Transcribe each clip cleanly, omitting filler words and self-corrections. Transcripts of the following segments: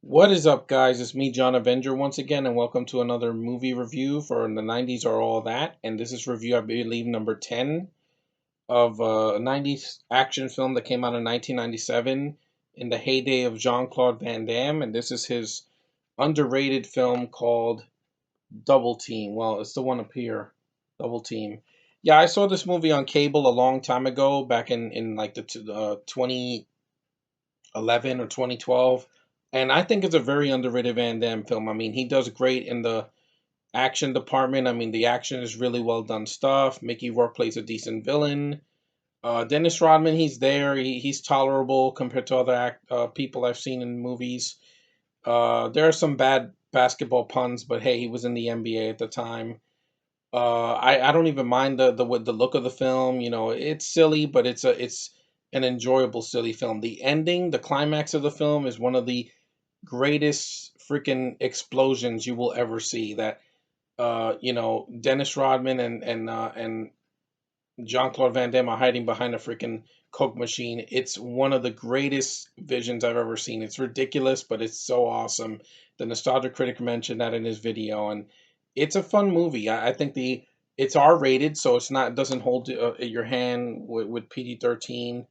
What is up, guys? It's me, John Avenger, once again, and welcome to another movie review for The 90s Are All That. And this is review, I believe, number 10 of a 90s action film that came out in 1997 in the heyday of Jean-Claude Van Damme. And this is his underrated film called Double Team. Well, it's the one up here, Double Team. Yeah, I saw this movie on cable a long time ago, back in like the 2011 or 2012. And I think it's a very underrated Van Damme film. I mean, he does great in the action department. I mean, the action is really well done stuff. Mickey Rourke plays a decent villain. Dennis Rodman, he's there. He's tolerable compared to other people I've seen in movies. There are some bad basketball puns, but hey, he was in the NBA at the time. I don't even mind the look of the film. You know, it's silly, but it's an enjoyable silly film. The ending, the climax of the film, is one of the greatest freaking explosions you will ever see. That Dennis Rodman and Jean Claude Van Damme are hiding behind a freaking Coke machine. It's one of the greatest visions I've ever seen. It's ridiculous, but it's so awesome. The Nostalgia Critic mentioned that in his video, and it's a fun movie. I think it's R rated, so it doesn't hold your hand with PG-13.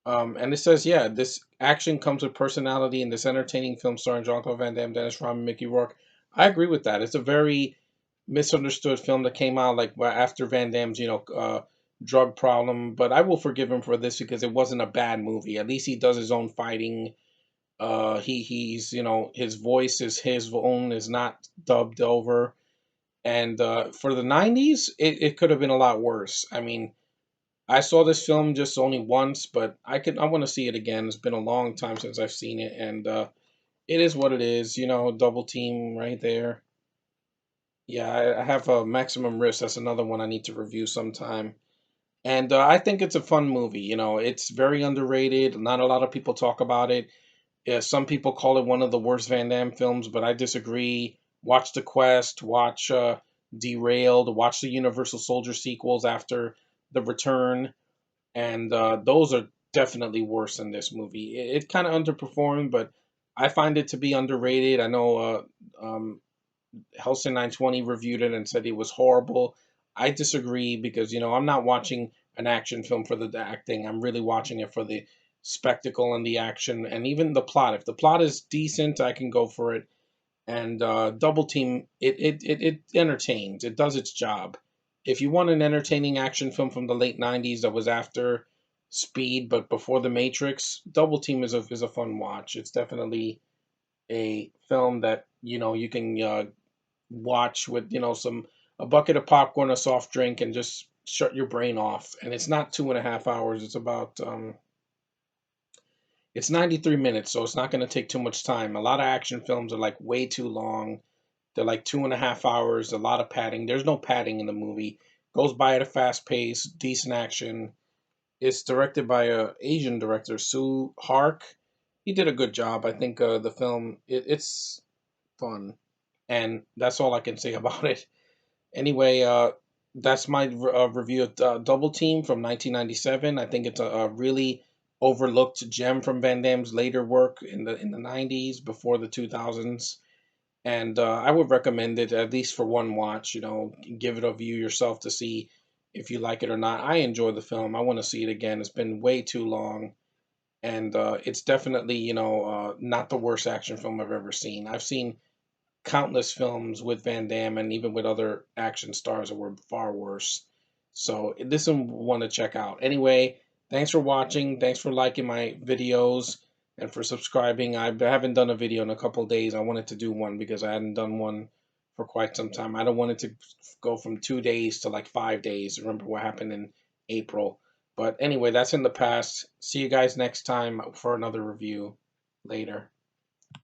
And it says, yeah, this action comes with personality in this entertaining film starring Jean-Claude Van Damme, Dennis Rodman, Mickey Rourke. I agree with that. It's a very misunderstood film that came out like after Van Damme's, drug problem. But I will forgive him for this because it wasn't a bad movie. At least he does his own fighting. He's his voice is his own, is not dubbed over. And for the '90s, it could have been a lot worse. I mean, I saw this film just only once, but I want to see it again. It's been a long time since I've seen it, and it is what it is. Double team right there. Yeah, I have a Maximum Risk. That's another one I need to review sometime. And I think it's a fun movie. It's very underrated. Not a lot of people talk about it. Yeah, some people call it one of the worst Van Damme films, but I disagree. Watch The Quest, watch Derailed, watch the Universal Soldier sequels after The Return, and those are definitely worse than this movie. It kind of underperformed, but I find it to be underrated. I know Helsing 920 reviewed it and said it was horrible. I disagree because I'm not watching an action film for the acting. I'm really watching it for the spectacle and the action and even the plot. If the plot is decent, I can go for it. And Double Team, it entertains. It does its job. If you want an entertaining action film from the late '90s that was after Speed but before The Matrix, Double Team is a fun watch. It's definitely a film that you can watch with some a bucket of popcorn, a soft drink, and just shut your brain off. And it's not 2.5 hours. It's 93 minutes, so it's not going to take too much time. A lot of action films are like way too long. They're like 2.5 hours, a lot of padding. There's no padding in the movie. Goes by at a fast pace, decent action. It's directed by a Asian director, Sue Hark. He did a good job. I think the film it's fun, and that's all I can say about it. Anyway, that's my review of Double Team from 1997. I think it's a really overlooked gem from Van Damme's later work in the '90s, before the 2000s, and I would recommend it at least for one watch. Give it a view yourself to see if you like it or not. I enjoy the film. I want to see it again. It's been way too long, and it's definitely not the worst action film I've ever seen. I've seen countless films with Van Damme and even with other action stars that were far worse. So this one to check out. Anyway, thanks for watching. Thanks for liking my videos and for subscribing. I haven't done a video in a couple of days. I wanted to do one because I hadn't done one for quite some time. I don't want it to go from 2 days to like 5 days. Remember what happened in April. But anyway, that's in the past. See you guys next time for another review. Later.